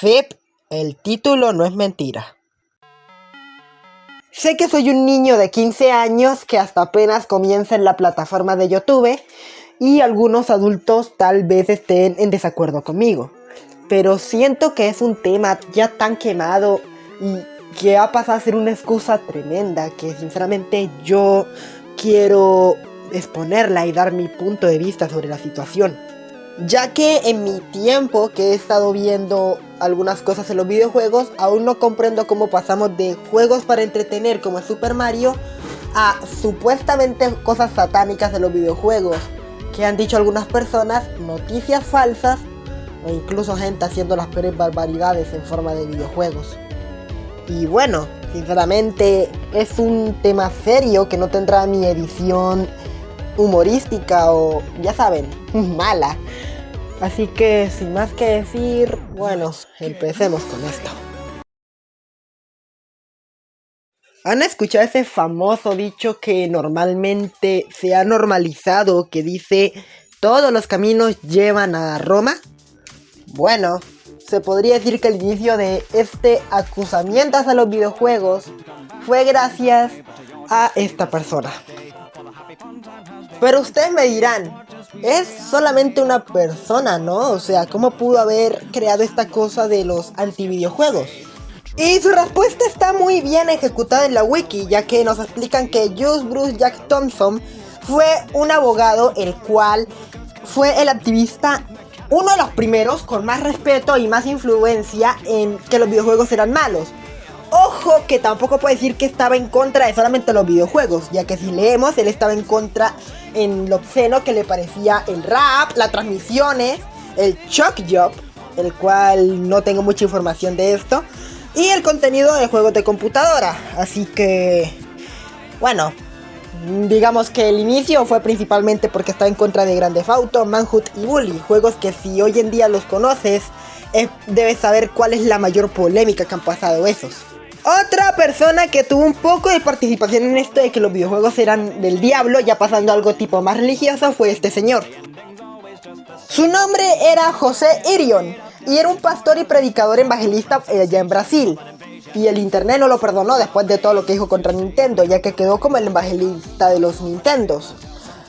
Zip, el título no es mentira. Sé que soy un niño de 15 años que hasta apenas comienza en la plataforma de YouTube y algunos adultos tal vez estén en desacuerdo conmigo. Pero siento que es un tema ya tan quemado y que ha pasado a ser una excusa tremenda que sinceramente yo quiero exponerla y dar mi punto de vista sobre la situación. Ya que en mi tiempo que he estado viendo algunas cosas en los videojuegos, aún no comprendo cómo pasamos de juegos para entretener como el Super Mario a supuestamente cosas satánicas de los videojuegos, que han dicho algunas personas, noticias falsas o incluso gente haciendo las peores barbaridades en forma de videojuegos. Y bueno, sinceramente es un tema serio que no tendrá mi edición humorística o, ya saben, mala. Así que sin más que decir, bueno, empecemos con esto. ¿Han escuchado ese famoso dicho que normalmente se ha normalizado que dice todos los caminos llevan a Roma? Bueno, se podría decir que el inicio de este acusamiento hacia los videojuegos fue gracias a esta persona. Pero ustedes me dirán, es solamente una persona, ¿no? O sea, ¿cómo pudo haber creado esta cosa de los antivideojuegos? Y su respuesta está muy bien ejecutada en la wiki, ya que nos explican que Jules Bruce Jack Thompson fue un abogado el cual fue el activista, uno de los primeros con más respeto y más influencia en que los videojuegos eran malos. Ojo que tampoco puede decir que estaba en contra de solamente los videojuegos, ya que si leemos, él estaba en contra en lo obsceno que le parecía el rap, las transmisiones, el shock job, el cual no tengo mucha información de esto, y el contenido de juegos de computadora. Así que, bueno, digamos que el inicio fue principalmente porque estaba en contra de Grand Theft Auto, Manhunt y Bully, juegos que si hoy en día los conoces, debes saber cuál es la mayor polémica que han pasado esos. Otra persona que tuvo un poco de participación en esto de que los videojuegos eran del diablo, ya pasando a algo tipo más religioso, fue este señor. Su nombre era José Irion y era un pastor y predicador evangelista allá en Brasil. Y el internet no lo perdonó después de todo lo que dijo contra Nintendo, ya que quedó como el evangelista de los Nintendos.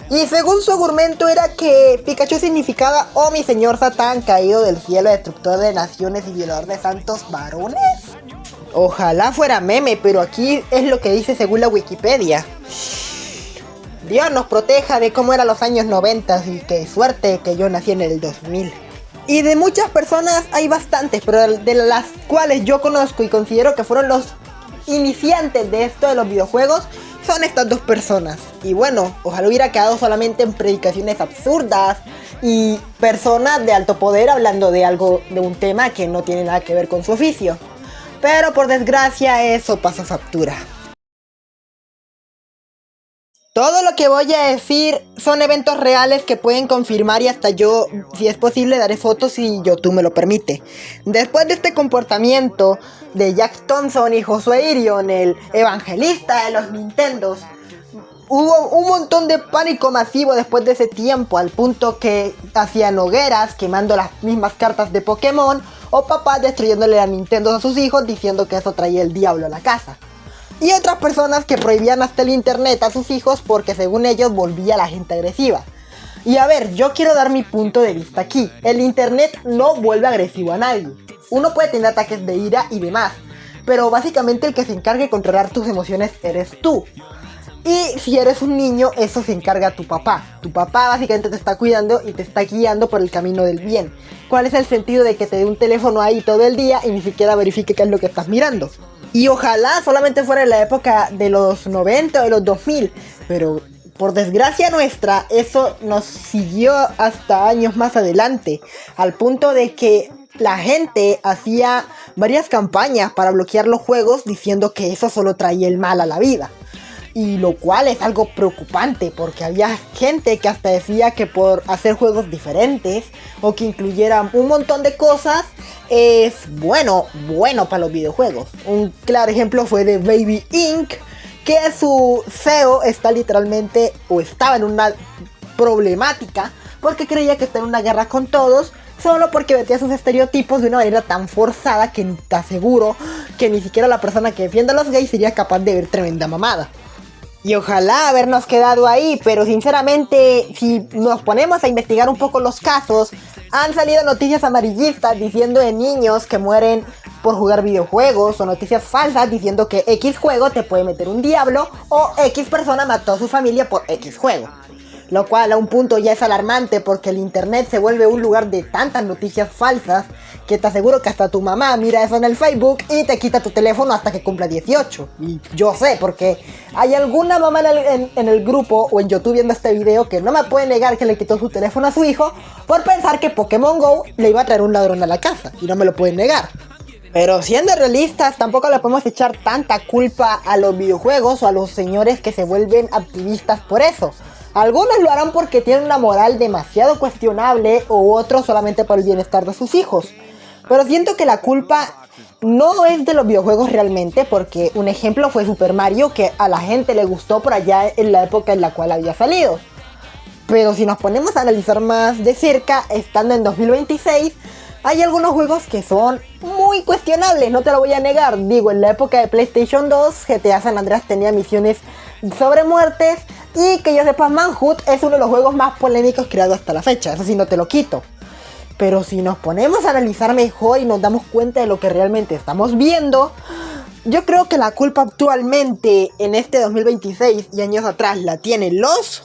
Y según su argumento era que Pikachu significaba "Oh mi señor Satán, caído del cielo, destructor de naciones y violador de santos varones". Ojalá fuera meme, pero aquí es lo que dice según la Wikipedia. Dios nos proteja de cómo eran los años 90 y qué suerte que yo nací en el 2000. Y de muchas personas hay bastantes, pero de las cuales yo conozco y considero que fueron los iniciantes de esto de los videojuegos, son estas dos personas. Y bueno, ojalá hubiera quedado solamente en predicaciones absurdas y personas de alto poder hablando de algo, de un tema que no tiene nada que ver con su oficio. Pero por desgracia eso pasó factura. Todo lo que voy a decir son eventos reales que pueden confirmar y hasta yo, si es posible, daré fotos si YouTube me lo permite. Después de este comportamiento de Jack Thompson y Josué Irion, el evangelista de los Nintendos, hubo un montón de pánico masivo después de ese tiempo, al punto que hacían hogueras quemando las mismas cartas de Pokémon o papás destruyéndole a Nintendo a sus hijos diciendo que eso traía el diablo a la casa. Y otras personas que prohibían hasta el internet a sus hijos porque según ellos volvía a la gente agresiva. Y a ver, yo quiero dar mi punto de vista aquí. El internet no vuelve agresivo a nadie. Uno puede tener ataques de ira y demás, pero básicamente el que se encarga de controlar tus emociones eres tú. Y si eres un niño, eso se encarga tu papá. Tu papá básicamente te está cuidando y te está guiando por el camino del bien. ¿Cuál es el sentido de que te dé un teléfono ahí todo el día y ni siquiera verifique qué es lo que estás mirando? Y ojalá solamente fuera en la época de los 90 o de los 2000. Pero por desgracia nuestra, eso nos siguió hasta años más adelante. Al punto de que la gente hacía varias campañas para bloquear los juegos diciendo que eso solo traía el mal a la vida. Y lo cual es algo preocupante porque había gente que hasta decía que por hacer juegos diferentes o que incluyeran un montón de cosas es bueno para los videojuegos. Un claro ejemplo fue de Baby Inc., que su CEO está literalmente o estaba en una problemática porque creía que está en una guerra con todos solo porque vertía sus estereotipos de una manera tan forzada que te aseguro que ni siquiera la persona que defiende a los gays sería capaz de ver tremenda mamada. Y ojalá habernos quedado ahí, pero sinceramente, si nos ponemos a investigar un poco los casos, han salido noticias amarillistas diciendo de niños que mueren por jugar videojuegos, o noticias falsas diciendo que X juego te puede meter un diablo, o X persona mató a su familia por X juego. Lo cual a un punto ya es alarmante porque el internet se vuelve un lugar de tantas noticias falsas que te aseguro que hasta tu mamá mira eso en el Facebook y te quita tu teléfono hasta que cumpla 18. Y yo sé porque hay alguna mamá en el grupo o en YouTube viendo este video que no me puede negar que le quitó su teléfono a su hijo por pensar que Pokémon GO le iba a traer un ladrón a la casa, y no me lo pueden negar. Pero siendo realistas, tampoco le podemos echar tanta culpa a los videojuegos o a los señores que se vuelven activistas por eso. Algunos lo harán porque tienen una moral demasiado cuestionable, o otros solamente por el bienestar de sus hijos. Pero siento que la culpa no es de los videojuegos realmente, porque un ejemplo fue Super Mario, que a la gente le gustó por allá en la época en la cual había salido. Pero si nos ponemos a analizar más de cerca, estando en 2026, hay algunos juegos que son muy cuestionables, no te lo voy a negar. Digo, en la época de PlayStation 2, GTA San Andreas tenía misiones sobre muertes, y que yo sepa, Manhunt es uno de los juegos más polémicos creados hasta la fecha, eso sí no te lo quito. Pero si nos ponemos a analizar mejor y nos damos cuenta de lo que realmente estamos viendo, yo creo que la culpa actualmente en este 2026 y años atrás la tienen los...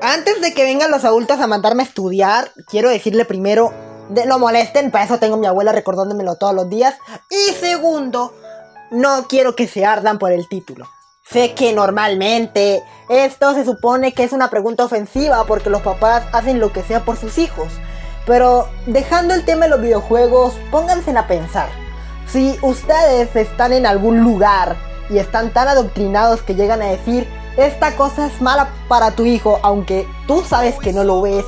Antes de que vengan los adultos a mandarme a estudiar, quiero decirle primero, no molesten, para eso tengo a mi abuela recordándomelo todos los días. Y segundo, no quiero que se ardan por el título. Sé que normalmente esto se supone que es una pregunta ofensiva porque los papás hacen lo que sea por sus hijos. Pero dejando el tema de los videojuegos, pónganse a pensar. Si ustedes están en algún lugar y están tan adoctrinados que llegan a decir esta cosa es mala para tu hijo, aunque tú sabes que no lo ves,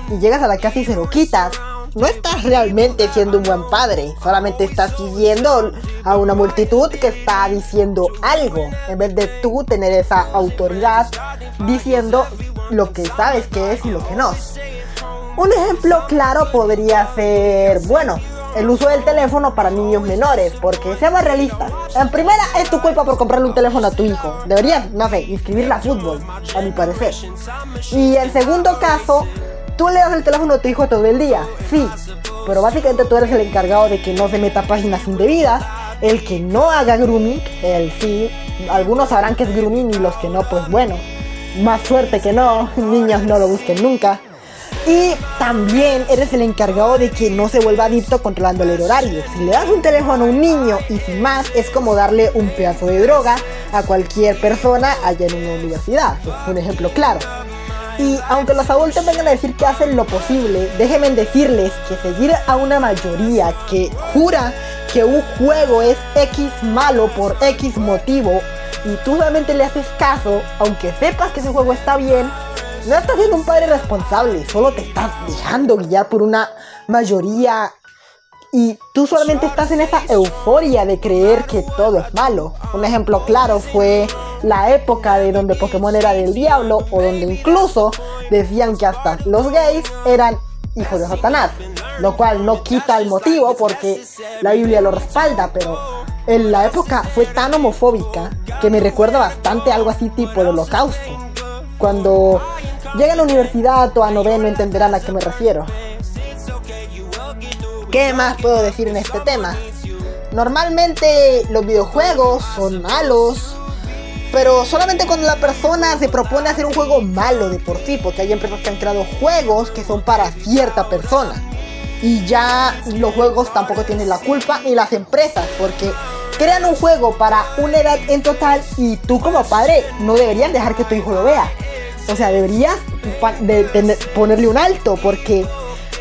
y llegas a la casa y se lo quitas, no estás realmente siendo un buen padre, solamente estás siguiendo a una multitud que está diciendo algo, en vez de tú tener esa autoridad diciendo lo que sabes que es y lo que no. Un ejemplo claro podría ser, bueno, el uso del teléfono para niños menores, porque seamos realistas. En primera, es tu culpa por comprarle un teléfono a tu hijo. Deberías, no sé, inscribirle a fútbol, a mi parecer. Y en segundo caso, tú le das el teléfono a tu hijo todo el día, sí, pero básicamente tú eres el encargado de que no se meta páginas indebidas, el que no haga grooming, el sí, algunos sabrán que es grooming y los que no, pues bueno, más suerte que no, niños no lo busquen nunca. Y también eres el encargado de que no se vuelva adicto controlándole el horario. Si le das un teléfono a un niño y sin más, es como darle un pedazo de droga a cualquier persona allá en una universidad. Es un ejemplo claro. Y aunque los adultos vengan a decir que hacen lo posible, déjenme decirles que seguir a una mayoría que jura que un juego es X malo por X motivo y tú solamente le haces caso, aunque sepas que ese juego está bien, no estás siendo un padre responsable, solo te estás dejando guiar por una mayoría y tú solamente estás en esa euforia de creer que todo es malo. Un ejemplo claro fue la época de donde Pokémon era del diablo, o donde incluso decían que hasta los gays eran hijos de Satanás, lo cual no quita el motivo porque la Biblia lo respalda, pero en la época fue tan homofóbica que me recuerda bastante algo así tipo el Holocausto. Cuando llegue a la universidad o a noveno entenderán a qué me refiero. ¿Qué más puedo decir en este tema? Normalmente los videojuegos son malos, pero solamente cuando la persona se propone hacer un juego malo de por sí, porque hay empresas que han creado juegos que son para cierta persona. Y ya los juegos tampoco tienen la culpa, ni las empresas, porque crean un juego para una edad en total y tú como padre no deberías dejar que tu hijo lo vea. O sea, deberías ponerle un alto, porque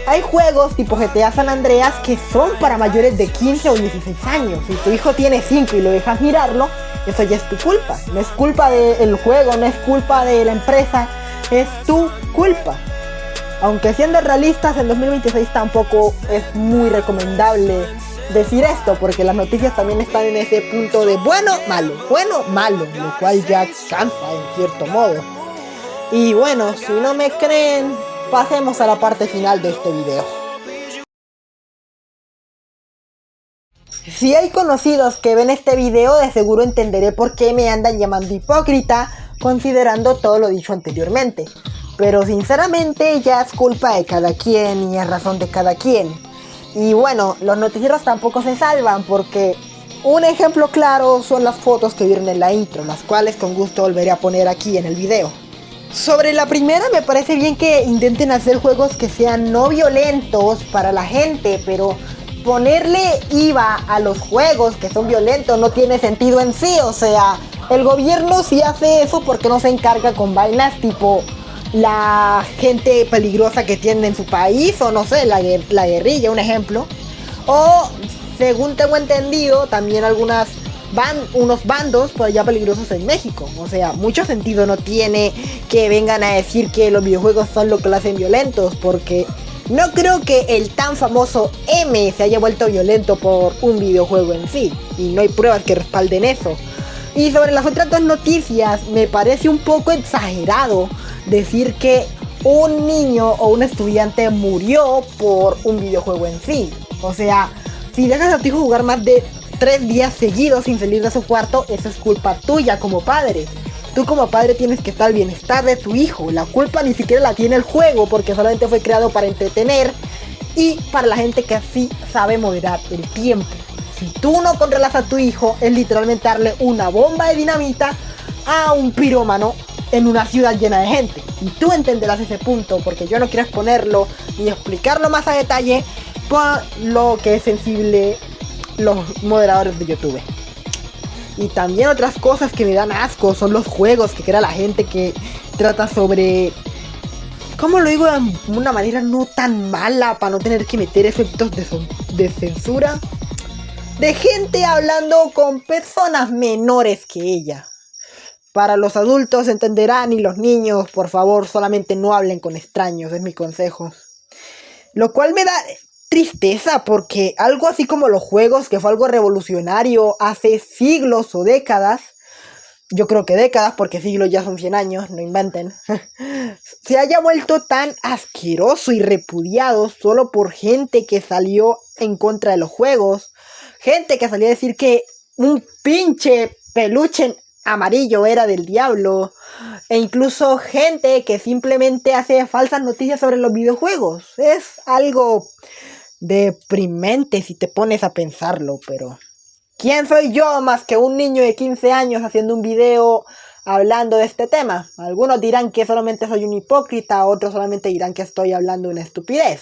hay juegos tipo GTA San Andreas que son para mayores de 15 o 16 años. Si tu hijo tiene 5 y lo dejas mirarlo, eso ya es tu culpa. No es culpa del juego, no es culpa de la empresa, es tu culpa. Aunque siendo realistas, en 2026 tampoco es muy recomendable decir esto, porque las noticias también están en ese punto de bueno, malo, lo cual ya cansa en cierto modo. Y bueno, si no me creen, pasemos a la parte final de este video. Si hay conocidos que ven este video, de seguro entenderé por qué me andan llamando hipócrita, considerando todo lo dicho anteriormente. Pero sinceramente ya es culpa de cada quien y es razón de cada quien. Y bueno, los noticieros tampoco se salvan porque un ejemplo claro son las fotos que vieron en la intro, las cuales con gusto volveré a poner aquí en el video. Sobre la primera, me parece bien que intenten hacer juegos que sean no violentos para la gente, pero ponerle IVA a los juegos que son violentos no tiene sentido en sí. O sea, el gobierno sí hace eso porque no se encarga con vainas tipo la gente peligrosa que tiene en su país, o no sé, la guerrilla, un ejemplo. O, según tengo entendido, también unos bandos por allá peligrosos en México. O sea, mucho sentido no tiene que vengan a decir que los videojuegos son lo que lo hacen violentos, porque no creo que el tan famoso M se haya vuelto violento por un videojuego en sí, y no hay pruebas que respalden eso. Y sobre las otras dos noticias, me parece un poco exagerado decir que un niño o un estudiante murió por un videojuego en sí. O sea, si dejas a tu hijo jugar más de 3 días seguidos sin salir de su cuarto, eso es culpa tuya como padre. Tú como padre tienes que estar al bienestar de tu hijo. La culpa ni siquiera la tiene el juego, porque solamente fue creado para entretener y para la gente que así sabe moderar el tiempo. Si tú no controlas a tu hijo, es literalmente darle una bomba de dinamita a un pirómano en una ciudad llena de gente. Y tú entenderás ese punto, porque yo no quiero exponerlo ni explicarlo más a detalle por lo que es sensible los moderadores de YouTube. Y también otras cosas que me dan asco son los juegos que crea la gente que trata sobre... ¿Cómo lo digo de una manera no tan mala para no tener que meter efectos de censura? De gente hablando con personas menores que ella. Para los adultos entenderán, y los niños, por favor, solamente no hablen con extraños, es mi consejo. Lo cual me da tristeza, porque algo así como los juegos, que fue algo revolucionario hace siglos o décadas, yo creo que décadas, porque siglos ya son 100 años, no inventen, se haya vuelto tan asqueroso y repudiado solo por gente que salió en contra de los juegos, gente que salió a decir que un pinche peluche amarillo era del diablo, e incluso gente que simplemente hace falsas noticias sobre los videojuegos. Es algo deprimente si te pones a pensarlo, pero ¿quién soy yo más que un niño de 15 años haciendo un video hablando de este tema? Algunos dirán que solamente soy un hipócrita, otros solamente dirán que estoy hablando una estupidez.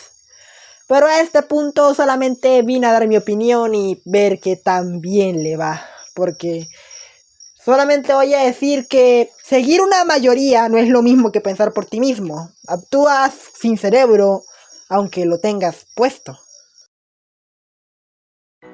Pero a este punto solamente vine a dar mi opinión y ver que tan bien le va, porque solamente voy a decir que seguir una mayoría no es lo mismo que pensar por ti mismo. Actúas sin cerebro, aunque lo tengas puesto.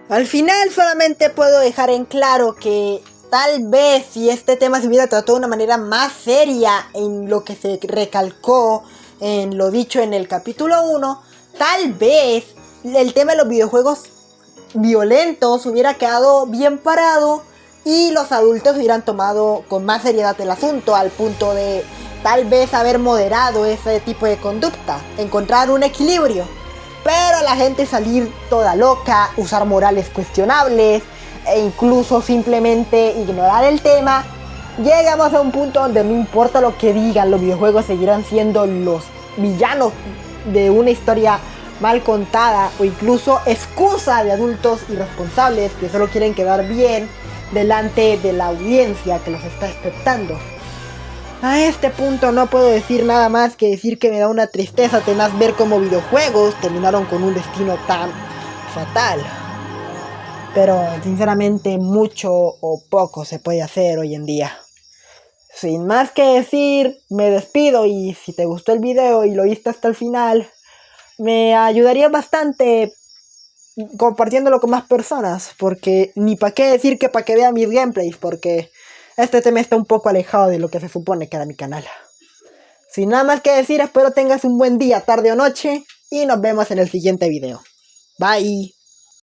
Al final solamente puedo dejar en claro que tal vez si este tema se hubiera tratado de una manera más seria en lo que se recalcó en lo dicho en el capítulo 1, tal vez el tema de los videojuegos violentos hubiera quedado bien parado y los adultos hubieran tomado con más seriedad el asunto, al punto de tal vez haber moderado ese tipo de conducta, encontrar un equilibrio. Pero la gente salir toda loca, usar morales cuestionables e incluso simplemente ignorar el tema, llegamos a un punto donde no importa lo que digan, los videojuegos seguirán siendo los villanos de una historia mal contada, o incluso excusa de adultos irresponsables que solo quieren quedar bien delante de la audiencia que los está expectando. A este punto no puedo decir nada más que decir que me da una tristeza tenaz ver cómo videojuegos terminaron con un destino tan fatal. Pero sinceramente mucho o poco se puede hacer hoy en día. Sin más que decir, me despido, y si te gustó el video y lo viste hasta el final, me ayudaría bastante compartiéndolo con más personas, porque ni para qué decir que para que vean mis gameplays, porque este tema está un poco alejado de lo que se supone que era mi canal. Sin nada más que decir, espero tengas un buen día, tarde o noche, y nos vemos en el siguiente video. Bye.